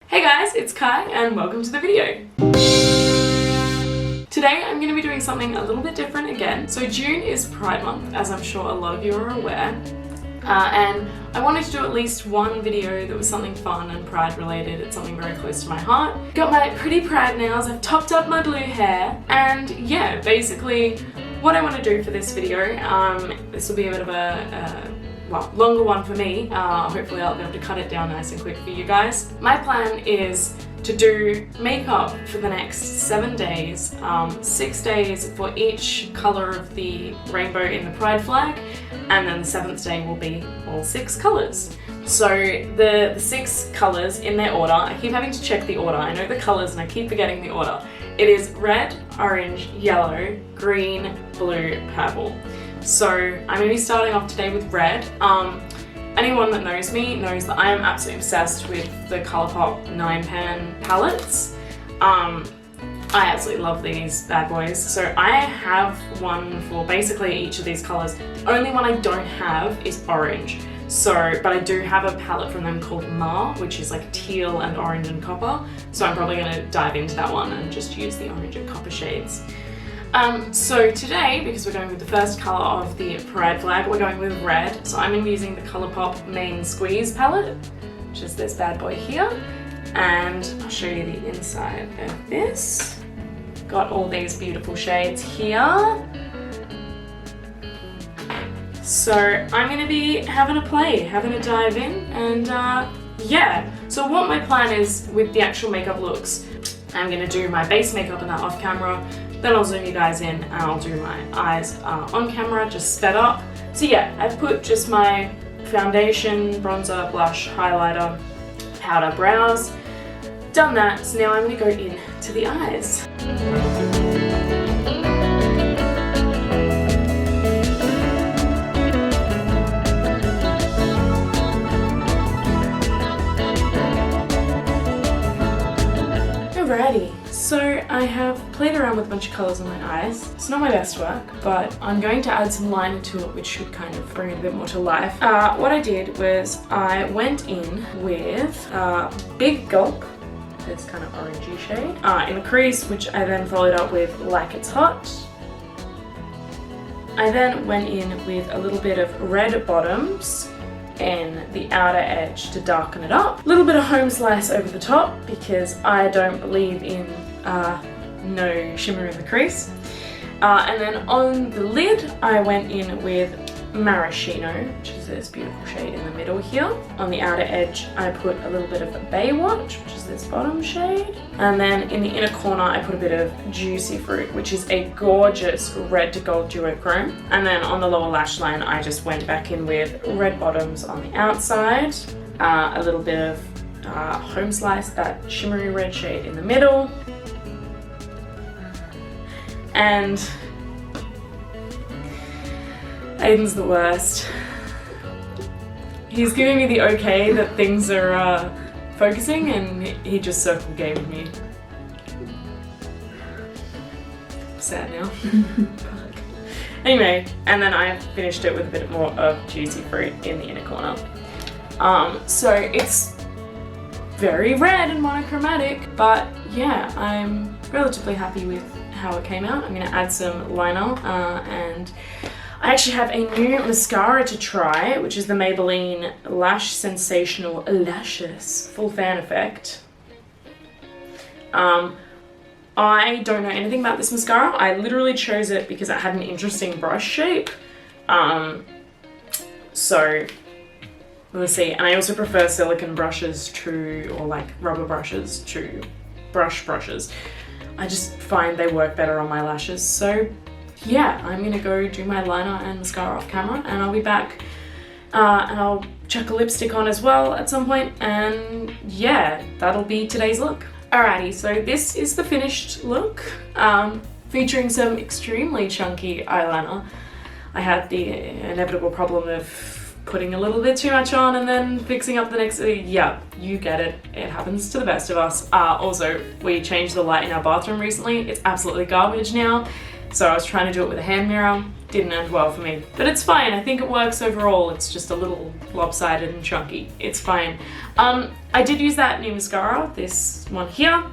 Hey guys, it's Kai and welcome to the video. Today I'm going to be doing something a little bit different again. So June is Pride Month, as I'm sure a lot of you are aware. And I wanted to do at least one video that was something fun and Pride related. It's something very close to my heart. Got my pretty Pride nails, I've topped up my blue hair, and yeah, basically what I want to do for this video, this will be a bit of a longer one for me. Hopefully I'll be able to cut it down nice and quick for you guys. My plan is to do makeup for the next 7 days, 6 days for each colour of the rainbow in the Pride flag, and then the 7th day will be all 6 colours. So the 6 colours in their order, I keep having to check the order, I know the colours and I keep forgetting the order. It is red, orange, yellow, green, blue, purple. So I'm going to be starting off today with red. Anyone that knows me knows that I am absolutely obsessed with the Colourpop 9-pan palettes. I absolutely love these bad boys. So I have one for basically each of these colours. The only one I don't have is orange. But I do have a palette from them called Mar, which is like teal and orange and copper. So I'm probably going to dive into that one and just use the orange and copper shades. So today, because we're going with the first colour of the Pride flag, we're going with red. So I'm going to be using the Colourpop Main Squeeze palette, which is this bad boy here. And I'll show you the inside of this. Got all these beautiful shades here. So I'm going to be having a play, having a dive in, and yeah. So what my plan is with the actual makeup looks, I'm going to do my base makeup and that off camera. Then I'll zoom you guys in and I'll do my eyes on camera, just sped up. So yeah, I've put just my foundation, bronzer, blush, highlighter, powder, brows. Done that, so now I'm going to go in to the eyes. Alrighty. So I have played around with a bunch of colours on my eyes. It's not my best work, but I'm going to add some liner to it, which should kind of bring it a bit more to life. What I did was I went in with Big Gulp, this kind of orangey shade, in a crease, which I then followed up with Like It's Hot. I then went in with a little bit of Red Bottoms in the outer edge to darken it up. A little bit of Home Slice over the top because I don't believe in no shimmer in the crease. And then on the lid I went in with Maraschino, which is this beautiful shade in the middle here. On the outer edge I put a little bit of Baywatch, which is this bottom shade. And then in the inner corner I put a bit of Juicy Fruit, which is a gorgeous red to gold duochrome. And then on the lower lash line I just went back in with Red Bottoms on the outside, a little bit of Home Slice, that shimmery red shade in the middle. And Aiden's the worst. He's giving me the okay that things are focusing, and he just circle gave me. Sad now. Anyway, and then I finished it with a bit more of Juicy Fruit in the inner corner. So it's very red and monochromatic, but yeah, I'm relatively happy with how it came out. I'm going to add some liner and I actually have a new mascara to try, which is the Maybelline Lash Sensational Luscious Full Fan Effect. I don't know anything about this mascara. I literally chose it because it had an interesting brush shape. So we'll see. And I also prefer silicone brushes to, or like rubber brushes to brushes. I just find they work better on my lashes. So yeah, I'm gonna go do my liner and mascara off camera, and I'll be back and I'll chuck a lipstick on as well at some point, and yeah, that'll be today's look. Alrighty, so this is the finished look, featuring some extremely chunky eyeliner. I had the inevitable problem of putting a little bit too much on and then fixing up the next, yeah, you get it. It happens to the best of us. Also, we changed the light in our bathroom recently. It's absolutely garbage now. So I was trying to do it with a hand mirror, didn't end well for me. But it's fine, I think it works overall. It's just a little lopsided and chunky. It's fine. I did use that new mascara, this one here.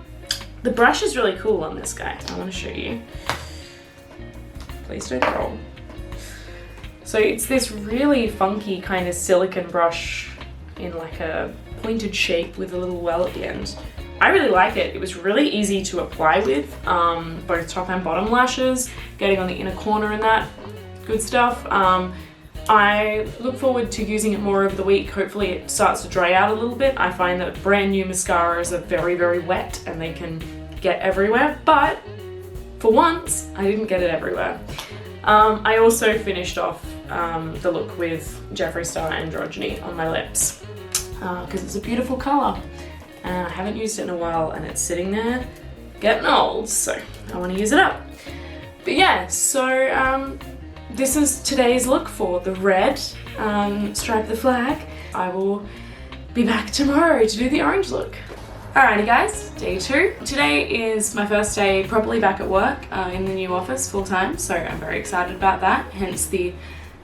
The brush is really cool on this guy. I want to show you. Please don't roll. So it's this really funky kind of silicone brush in like a pointed shape with a little well at the end. I really like it. It was really easy to apply with, both top and bottom lashes, getting on the inner corner and that good stuff. I look forward to using it more over the week. Hopefully it starts to dry out a little bit. I find that brand new mascaras are very, very wet and they can get everywhere, but for once, I didn't get it everywhere. I also finished off the look with Jeffree Star Androgyny on my lips because it's a beautiful colour. I haven't used it in a while and it's sitting there getting old, so I want to use it up. But yeah, so this is today's look for the red stripe the flag. I will be back tomorrow to do the orange look. Alrighty guys, day 2. Today is my first day properly back at work in the new office full time, so I'm very excited about that, hence the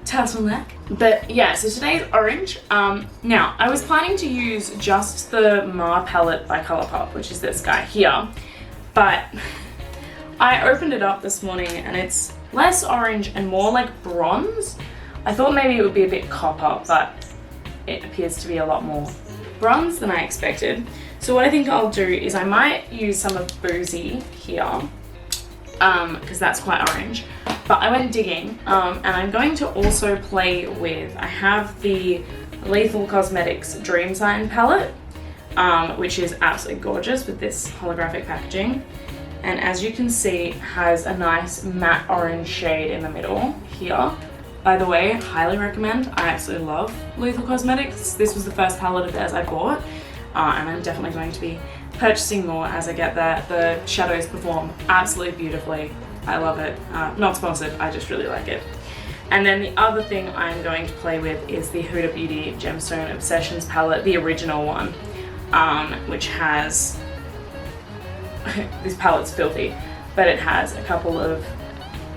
turtleneck. But yeah, so today's orange. Now, I was planning to use just the Mar Palette by Colourpop, which is this guy here, but I opened it up this morning and it's less orange and more like bronze. I thought maybe it would be a bit copper, but it appears to be a lot more bronze than I expected. So what I think I'll do is I might use some of Boozy here, because that's quite orange, but I went digging, and I'm going to also play with, I have the Lethal Cosmetics Dreamsign Palette, which is absolutely gorgeous with this holographic packaging, and as you can see, has a nice matte orange shade in the middle here. By the way, highly recommend. I absolutely love Lethal Cosmetics. This was the first palette of theirs I bought. And I'm definitely going to be purchasing more as I get there. The shadows perform absolutely beautifully. I love it. Not sponsored, I just really like it. And then the other thing I'm going to play with is the Huda Beauty Gemstone Obsessions palette, the original one, which has, this palette's filthy, but it has a couple of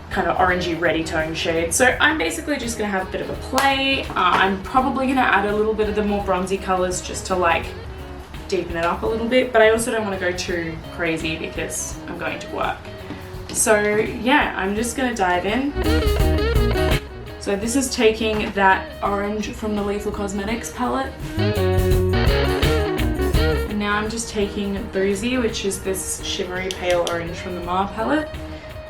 kind of orangey reddy tone shades. So I'm basically just gonna have a bit of a play. I'm probably gonna add a little bit of the more bronzy colors just to like deepen it up a little bit, but I also don't want to go too crazy because I'm going to work. So yeah, I'm just going to dive in. So this is taking that orange from the Lethal Cosmetics palette. And now I'm just taking Boozy, which is this shimmery pale orange from the Mar palette,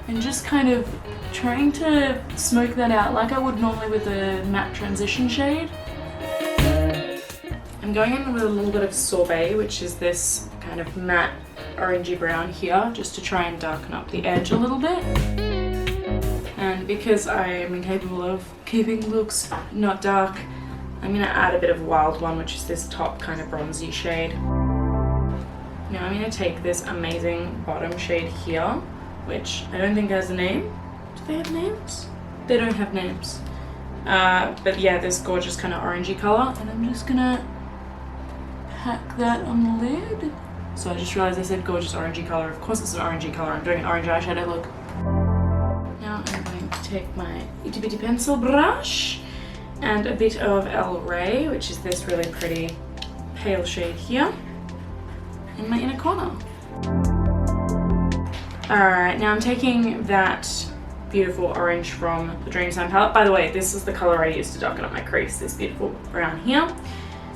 and just kind of trying to smoke that out like I would normally with a matte transition shade. I'm going in with a little bit of Sorbet, which is this kind of matte orangey brown here, just to try and darken up the edge a little bit. And because I am incapable of keeping looks not dark, I'm going to add a bit of Wild One, which is this top kind of bronzy shade. Now I'm going to take this amazing bottom shade here, which I don't think has a name. Do they have names? They don't have names. But yeah, this gorgeous kind of orangey color, and I'm just going to pack that on the lid. So I just realized I said gorgeous orangey color. Of course it's an orangey color. I'm doing an orange eyeshadow look. Now I'm going to take my itty bitty pencil brush and a bit of El Rey, which is this really pretty pale shade here, in my inner corner. Alright, now I'm taking that beautiful orange from the Dreamsign palette. By the way, this is the color I used to darken up my crease, this beautiful brown here.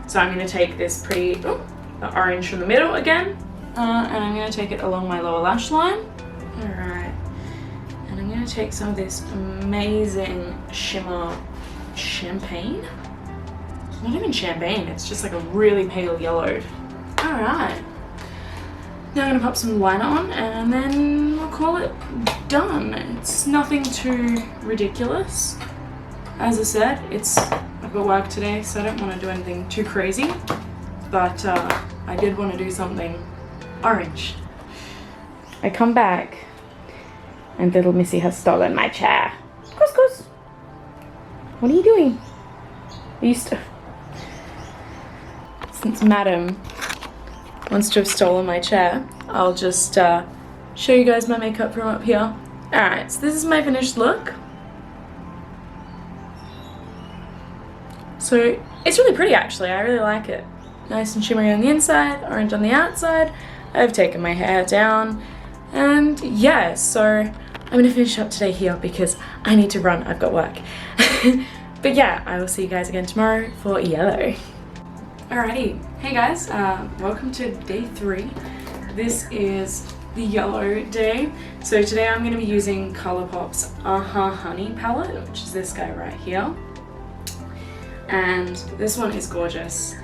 So I'm going to take this pretty the orange from the middle again, and I'm going to take it along my lower lash line. Alright, and I'm going to take some of this amazing shimmer champagne. It's not even champagne, it's just like a really pale yellow. Alright, now I'm going to pop some liner on and then we'll call it done. It's nothing too ridiculous. As I said, I've got work today, so I don't want to do anything too crazy, but I did want to do something orange. I come back and little Missy has stolen my chair. Couscous! What are you doing? Are you Since Madam wants to have stolen my chair, I'll just show you guys my makeup from up here. Alright, so this is my finished look. So it's really pretty actually, I really like it. Nice and shimmery on the inside, orange on the outside. I've taken my hair down, and yeah, so I'm gonna finish up today here because I need to run, I've got work. But yeah, I will see you guys again tomorrow for yellow. Alrighty, hey guys, welcome to day 3. This is the yellow day. So today I'm going to be using Colourpop's Honey palette, which is this guy right here. And this one is gorgeous.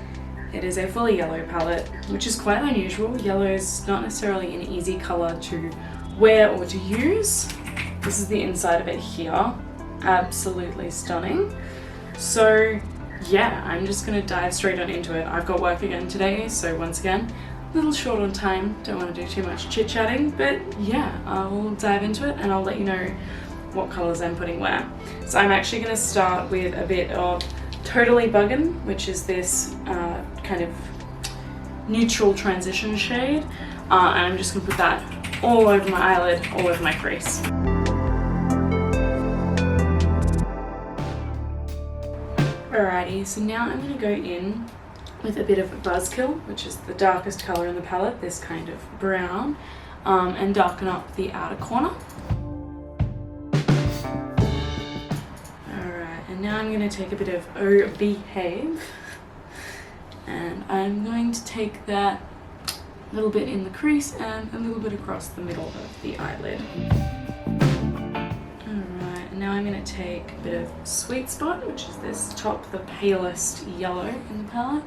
It is a fully yellow palette, which is quite unusual. Yellow is not necessarily an easy color to wear or to use. This is the inside of it here. Absolutely stunning. So yeah, I'm just going to dive straight on into it. I've got work again today, so once again, a little short on time. Don't want to do too much chit-chatting, but yeah, I'll dive into it and I'll let you know what colors I'm putting where. So I'm actually going to start with a bit of Totally Buggin', which is this kind of neutral transition shade, and I'm just going to put that all over my eyelid, all over my crease. Alrighty, so now I'm going to go in with a bit of Buzzkill, which is the darkest colour in the palette, this kind of brown, and darken up the outer corner. Alright, and now I'm going to take a bit of Oh Behave, and I'm going to take that a little bit in the crease and a little bit across the middle of the eyelid. Now I'm going to take a bit of Sweet Spot, which is this top, the palest yellow in the palette,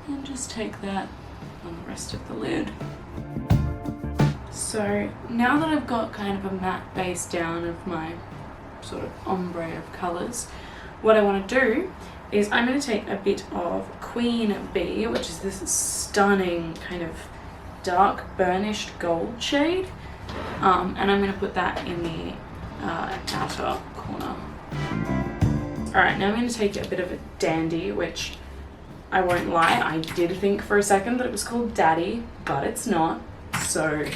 and just take that on the rest of the lid. So now that I've got kind of a matte base down of my sort of ombre of colours, what I want to do is I'm going to take a bit of Queen Bee, which is this stunning kind of dark burnished gold shade, and I'm going to put that in the outer corner. Alright, now I'm going to take a bit of a Dandy, which I won't lie, I did think for a second that it was called Daddy, but it's not, so oh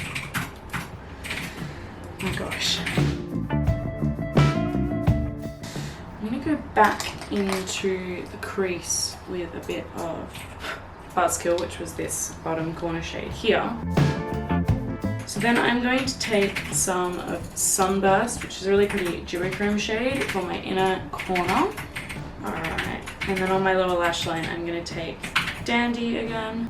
my gosh. I'm going to go back into the crease with a bit of Buzzkill, which was this bottom corner shade here. So then I'm going to take some of Sunburst, which is a really pretty duochrome shade, for my inner corner. Alright, and then on my lower lash line I'm going to take Dandy again.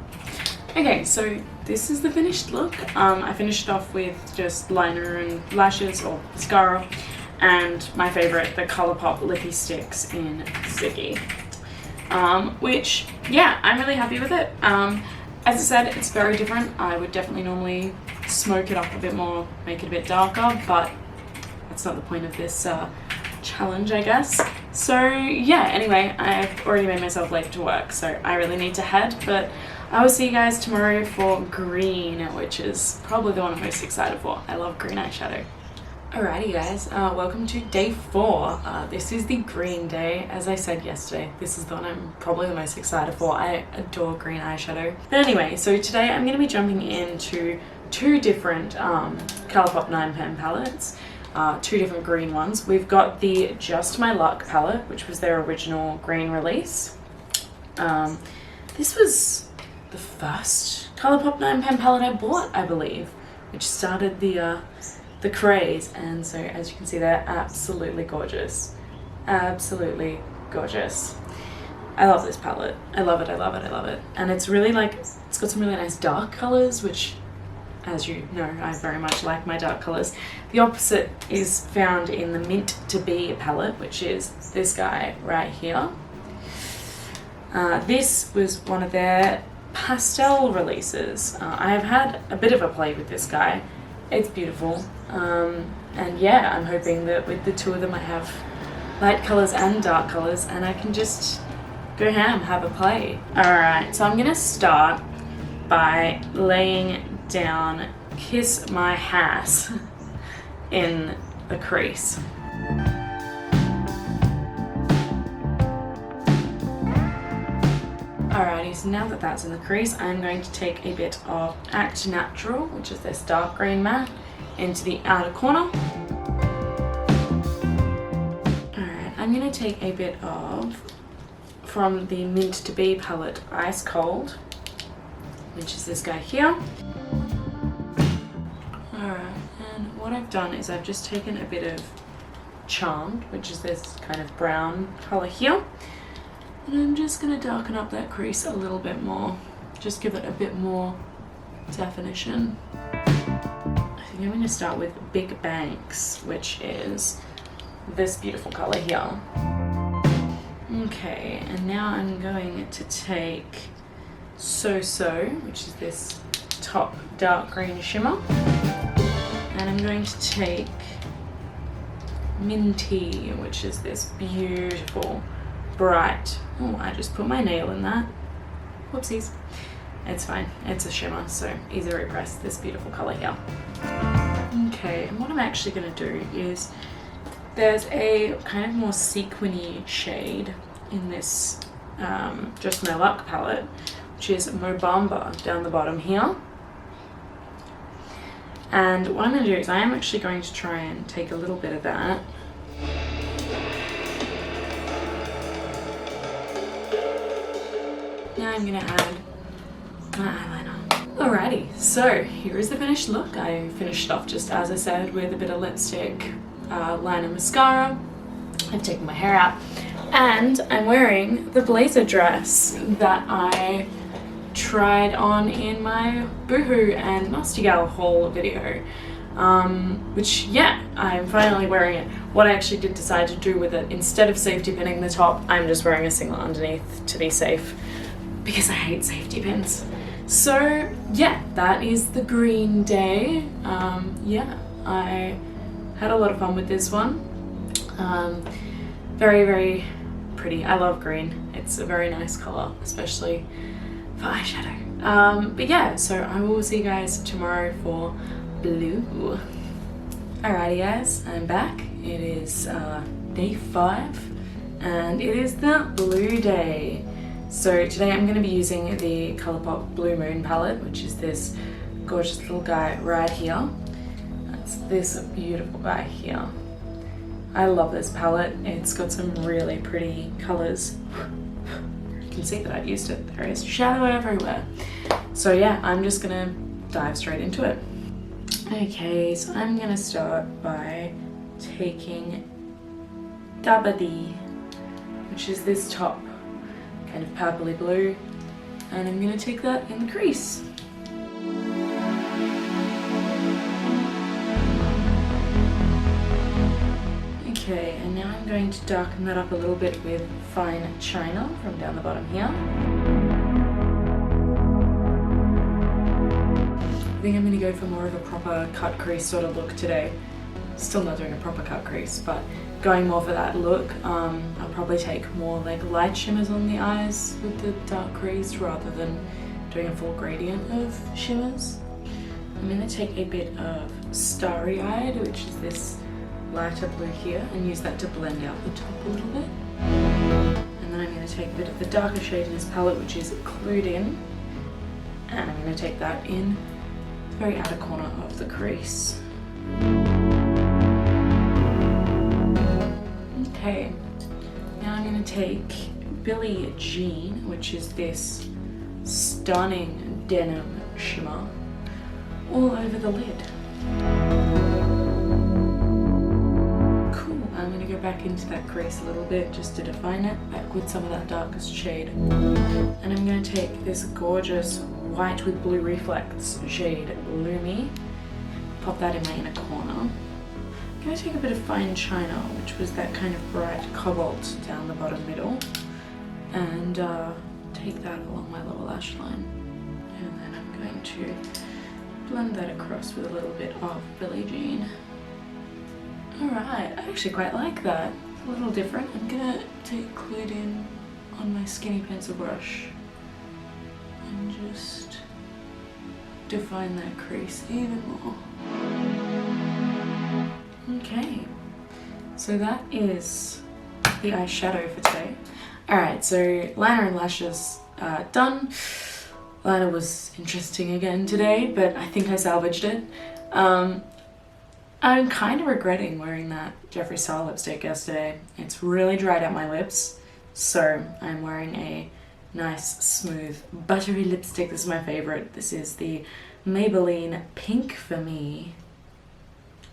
Okay, so this is the finished look. I finished it off with just liner and lashes, or mascara, and my favourite, the Colourpop Lippy Sticks in Ziggy. Which, yeah, I'm really happy with it. As I said, it's very different. I would definitely normally smoke it up a bit more, make it a bit darker, but that's not the point of this challenge, I guess. So yeah, anyway, I've already made myself late to work, so I really need to head, but I will see you guys tomorrow for green, which is probably the one I'm most excited for. I love green eyeshadow. Alrighty guys, welcome to day 4. This is the green day. As I said yesterday, this is the one I'm probably the most excited for. I adore green eyeshadow. But anyway, so today I'm going to be jumping into 2 different Colourpop 9 pan palettes, 2 different green ones. We've got the Just My Luck palette, which was their original green release. This was the first Colourpop 9 pan palette I bought, I believe, which started the craze, and so as you can see, they're absolutely gorgeous. Absolutely gorgeous. I love this palette. I love it, I love it, I love it. And it's really like, it's got some really nice dark colors, which, as you know, I very much like my dark colors. The opposite is found in the Mint to Be palette, which is this guy right here. This was one of their pastel releases. I have had a bit of a play with this guy. It's beautiful, and yeah, I'm hoping that with the 2 of them I have light colours and dark colours, and I can just go ham, have a play. Alright, so I'm going to start by laying down Kiss My Ass in the crease. Alrighty, Okay, so now that that's in the crease, I'm going to take a bit of Act Natural, which is this dark green matte, into the outer corner. Alright, I'm going to take a bit of, from the Mint to Be palette, Ice Cold, which is this guy here. Alright, and what I've done is I've just taken a bit of Charmed, which is this kind of brown colour here. And I'm just going to darken up that crease a little bit more. Just give it a bit more definition. I think I'm going to start with Big Banks, which is this beautiful colour here. Okay, and now I'm going to take So So, which is this top dark green shimmer. And I'm going to take Minty, which is this beautiful bright, oh, I just put my nail in that, whoopsies, it's fine, it's a shimmer, so easy to repress, this beautiful colour here. Okay, and what I'm actually going to do is, there's a kind of more sequiny shade in this Just My Luck palette, which is Mobamba down the bottom here. And what I'm going to do is I am actually going to try and take a little bit of that now I'm going to add my eyeliner. Alrighty, so here is the finished look. I finished off just as I said with a bit of lipstick, liner, mascara. I've taken my hair out and I'm wearing the blazer dress that I tried on in my Boohoo and Nasty Gal haul video. Which, yeah, I'm finally wearing it. What I actually did decide to do with it, instead of safety pinning the top, I'm just wearing a singlet underneath to be safe, because I hate safety pins. So yeah, that is the green day. Yeah, I had a lot of fun with this one. Very, very pretty. I love green. It's a very nice color, especially for eyeshadow. But yeah, so I will see you guys tomorrow for blue. Alrighty guys, I'm back. It is day 5 and it is the blue day. So today I'm going to be using the Colourpop Blue Moon palette, which is this gorgeous little guy right here. That's this beautiful guy here. I love this palette. It's got some really pretty colours. You can see that I've used it. There is shadow everywhere. So yeah, I'm just going to dive straight into it. Okay, so I'm going to start by taking Dabba Dee, which is this top kind of purpley blue, and I'm going to take that in the crease. Okay, and now I'm going to darken that up a little bit with Fine China from down the bottom here. I think I'm going to go for more of a proper cut crease sort of look today. Still not doing a proper cut crease, but going more for that look. I'll probably take more like light shimmers on the eyes with the dark crease rather than doing a full gradient of shimmers. I'm going to take a bit of Starry Eyed, which is this lighter blue here, and use that to blend out the top a little bit. And then I'm going to take a bit of the darker shade in this palette, which is Clued In, and I'm going to take that in the very outer corner of the crease. Okay, now I'm going to take Billie Jean, which is this stunning denim shimmer, all over the lid. Cool, I'm going to go back into that crease a little bit just to define it, back with some of that darkest shade. And I'm going to take this gorgeous white with blue reflex shade Loomy, pop that in my inner corner. I'm going to take a bit of Fine China, which was that kind of bright cobalt down the bottom middle, and take that along my lower lash line. And then I'm going to blend that across with a little bit of Billie Jean. Alright, I actually quite like that. It's a little different. I'm going to take Clued In on my skinny pencil brush and just define that crease even more. Okay, so that is the eyeshadow for today. Alright, so liner and lashes done. Liner was interesting again today, but I think I salvaged it. I'm kind of regretting wearing that Jeffree style lipstick yesterday. It's really dried out my lips, so I'm wearing a nice, smooth, buttery lipstick. This is my favorite. This is the Maybelline Pink For Me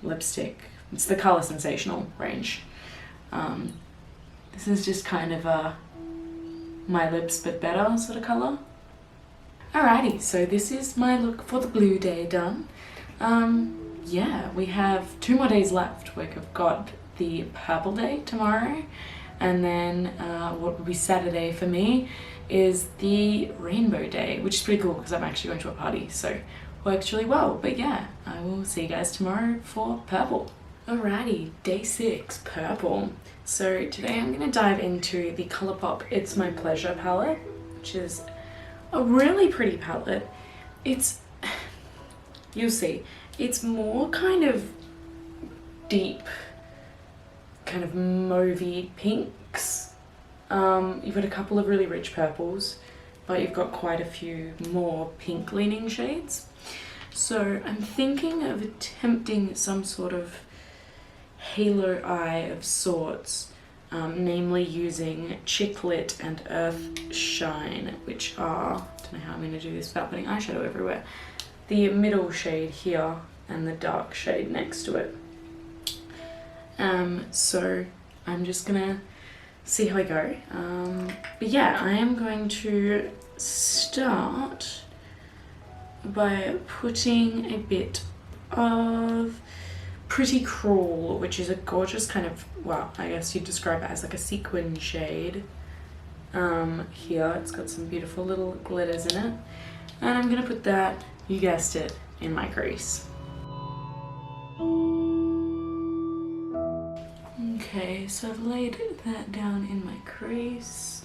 lipstick. It's the Colour Sensational range. This is just kind of a my lips but better sort of colour. Alrighty, so this is my look for the blue day done. Yeah, we have 2 more days left. We've got the purple day tomorrow, and then what will be Saturday for me is the rainbow day, which is pretty cool because I'm actually going to a party, so works really well. But yeah, I will see you guys tomorrow for purple. Alrighty, day 6, purple. So today I'm going to dive into the Colourpop It's My Pleasure palette, which is a really pretty palette. It's, you'll see, it's more kind of deep, kind of mauvey pinks. You've got a couple of really rich purples, but you've got quite a few more pink leaning shades. So I'm thinking of attempting some sort of halo eye of sorts, namely using Chic Lit and Earth Shine, which are, I don't know how I'm going to do this without putting eyeshadow everywhere, the middle shade here and the dark shade next to it. So I'm just gonna see how I go. But yeah, I am going to start by putting a bit of Pretty Cruel, which is a gorgeous kind of, well, I guess you'd describe it as like a sequin shade. Here it's got some beautiful little glitters in it, and I'm gonna put that, you guessed it, in my crease. Okay, so I've laid that down in my crease.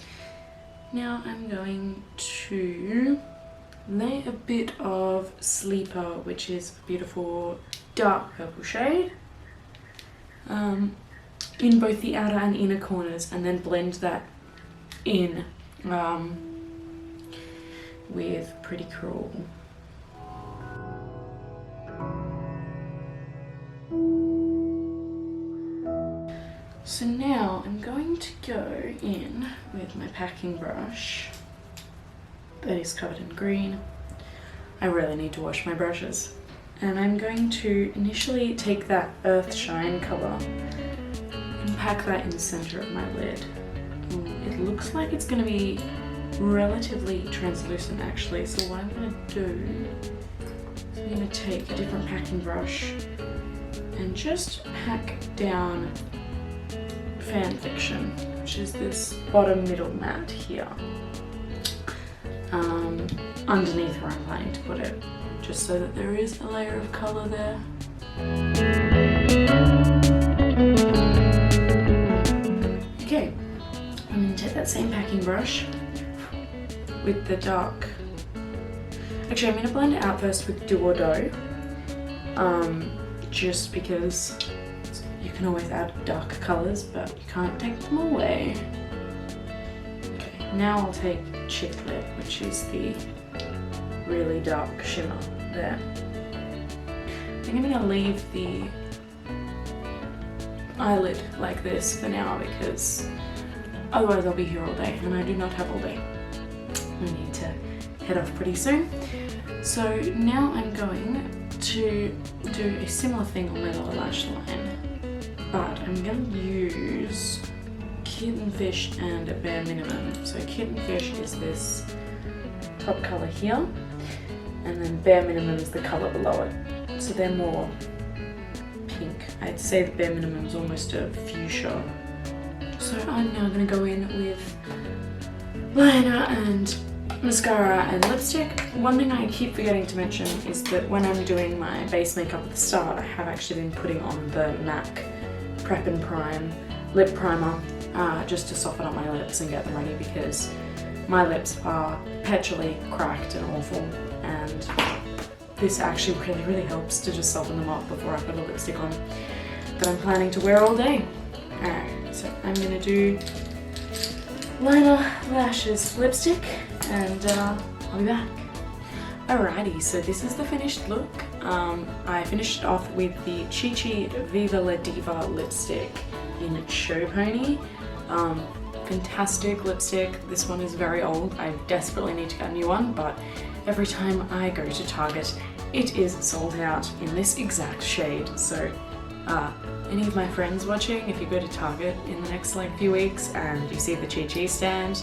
Now I'm going to lay a bit of Sleeper, which is a beautiful dark purple shade, in both the outer and inner corners, and then blend that in with Pretty Cruel. So now I'm going to go in with my packing brush that is covered in green. I really need to wash my brushes. And I'm going to initially take that Earth Shine colour and pack that in the centre of my lid. It looks like it's going to be relatively translucent actually, so what I'm going to do is I'm going to take a different packing brush and just pack down Fan Fiction, which is this bottom middle matte here, underneath where I'm planning to put it, just so that there is a layer of colour there. Okay, I'm going to take that same packing brush with the dark, actually I'm going to blend it out first with Do or Do, just because you can always add dark colours, but you can't take them away. Okay, now I'll take Chic Lit, which is the really dark shimmer there. I think I'm going to leave the eyelid like this for now because otherwise I'll be here all day and I do not have all day. I need to head off pretty soon. So now I'm going to do a similar thing on my lower lash line, but I'm going to use Kitten Fish and Bare Minimum. So Kitten Fish is this top colour here, and then Bare Minimum is the colour below it. So they're more pink. I'd say the Bare Minimum is almost a fuchsia. So I'm now going to go in with liner and mascara and lipstick. One thing I keep forgetting to mention is that when I'm doing my base makeup at the start, I have actually been putting on the MAC Prep and Prime lip primer just to soften up my lips and get them ready, because my lips are perpetually cracked and awful, and this actually really helps to just soften them up before I put a lipstick on that I'm planning to wear all day. Alright, so I'm going to do liner, lashes, lipstick, and I'll be back. Alrighty, so this is the finished look. I finished it off with the Chic Viva La Diva lipstick in Show Pony. Fantastic lipstick. This one is very old. I desperately need to get a new one, but every time I go to Target, it is sold out in this exact shade. So any of my friends watching, if you go to Target in the next few weeks and you see the Chic stand,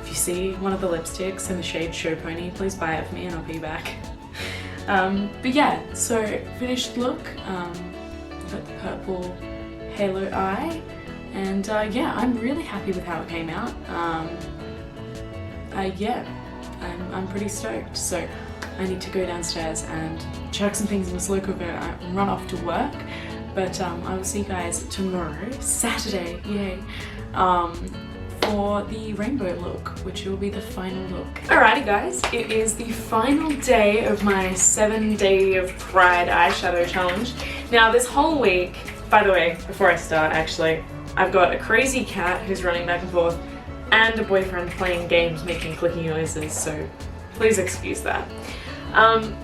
if you see one of the lipsticks in the shade Show Pony, please buy it for me and I'll pay you back. But yeah, so finished look. Got the purple halo eye, and yeah, I'm really happy with how it came out. Yeah, I'm pretty stoked. So I need to go downstairs and chuck some things in the slow cooker and run off to work. But I will see you guys tomorrow, Saturday, yay, for the rainbow look, which will be the final look. Alrighty guys, it is the final day of my 7-day of Pride eyeshadow challenge. Now this whole week, by the way, before I start actually, I've got a crazy cat who's running back and forth and a boyfriend playing games making clicking noises, so please excuse that.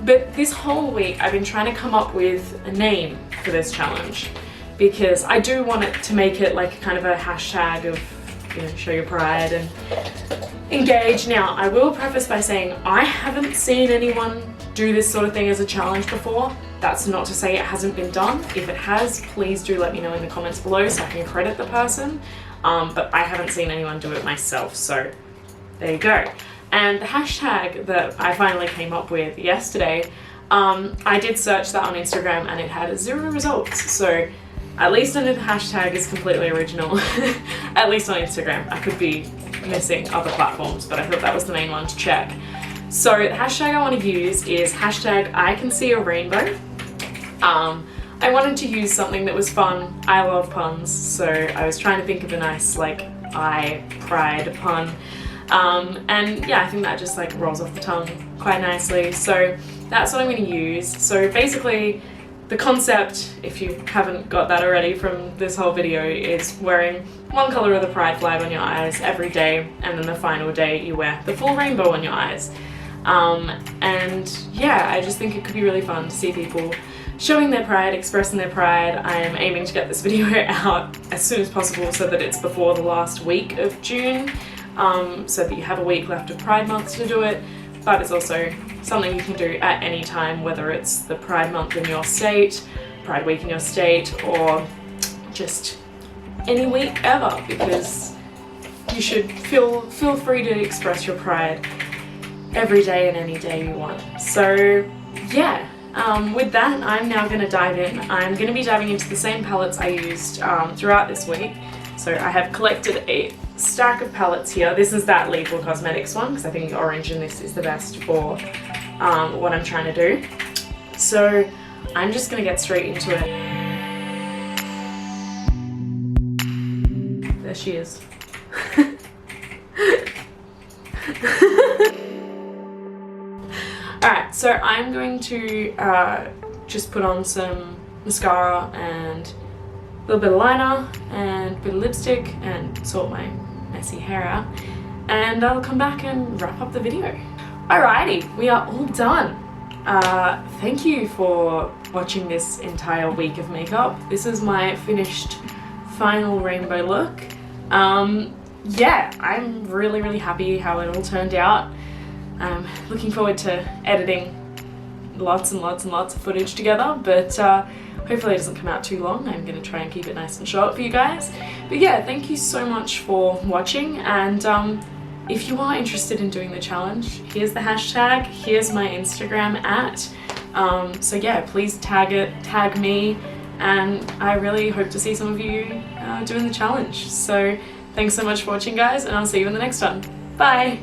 But this whole week I've been trying to come up with a name for this challenge because I do want it to make it like kind of a hashtag of, you know, show your pride and engage. Now I will preface by saying I haven't seen anyone do this sort of thing as a challenge before. That's not to say it hasn't been done. If it has, please do let me know in the comments below so I can credit the person. But I haven't seen anyone do it myself, so there you go. And the hashtag that I finally came up with yesterday, I did search that on Instagram and it had 0 results. So at least I know the hashtag is completely original, at least on Instagram. I could be missing other platforms, but I thought that was the main one to check. So the hashtag I want to use is hashtag I can see a rainbow. I wanted to use something that was fun. I love puns, so I was trying to think of a nice eye pride pun. And yeah, I think that just rolls off the tongue quite nicely. So that's what I'm going to use. So basically the concept, if you haven't got that already from this whole video, is wearing one colour of the pride flag on your eyes every day, and then the final day you wear the full rainbow on your eyes. And yeah, I just think it could be really fun to see people showing their pride, expressing their pride. I am aiming to get this video out as soon as possible so that it's before the last week of June, so that you have a week left of Pride Month to do it, but it's also something you can do at any time, whether it's the Pride Month in your state, Pride Week in your state, or just any week ever, because you should feel free to express your pride every day and any day you want. So yeah, with that, I'm now going to dive in. I'm going to be diving into the same palettes I used throughout this week. So I have collected a stack of palettes here. This is that Lethal Cosmetics one because I think the orange in this is the best for what I'm trying to do. So I'm just going to get straight into it. There she is. Alright, so I'm going to just put on some mascara and a little bit of liner and a bit of lipstick and sort my messy hair out, and I'll come back and wrap up the video. Alrighty, we are all done. Thank you for watching this entire week of makeup. This is my finished final rainbow look. Yeah, I'm really happy how it all turned out. I'm looking forward to editing lots and lots of footage together, but hopefully it doesn't come out too long. I'm going to try and keep it nice and short for you guys. But yeah, thank you so much for watching, and if you are interested in doing the challenge, here's the hashtag, here's my Instagram @ so yeah, please tag me, and I really hope to see some of you doing the challenge. So thanks so much for watching guys, and I'll see you in the next one. Bye!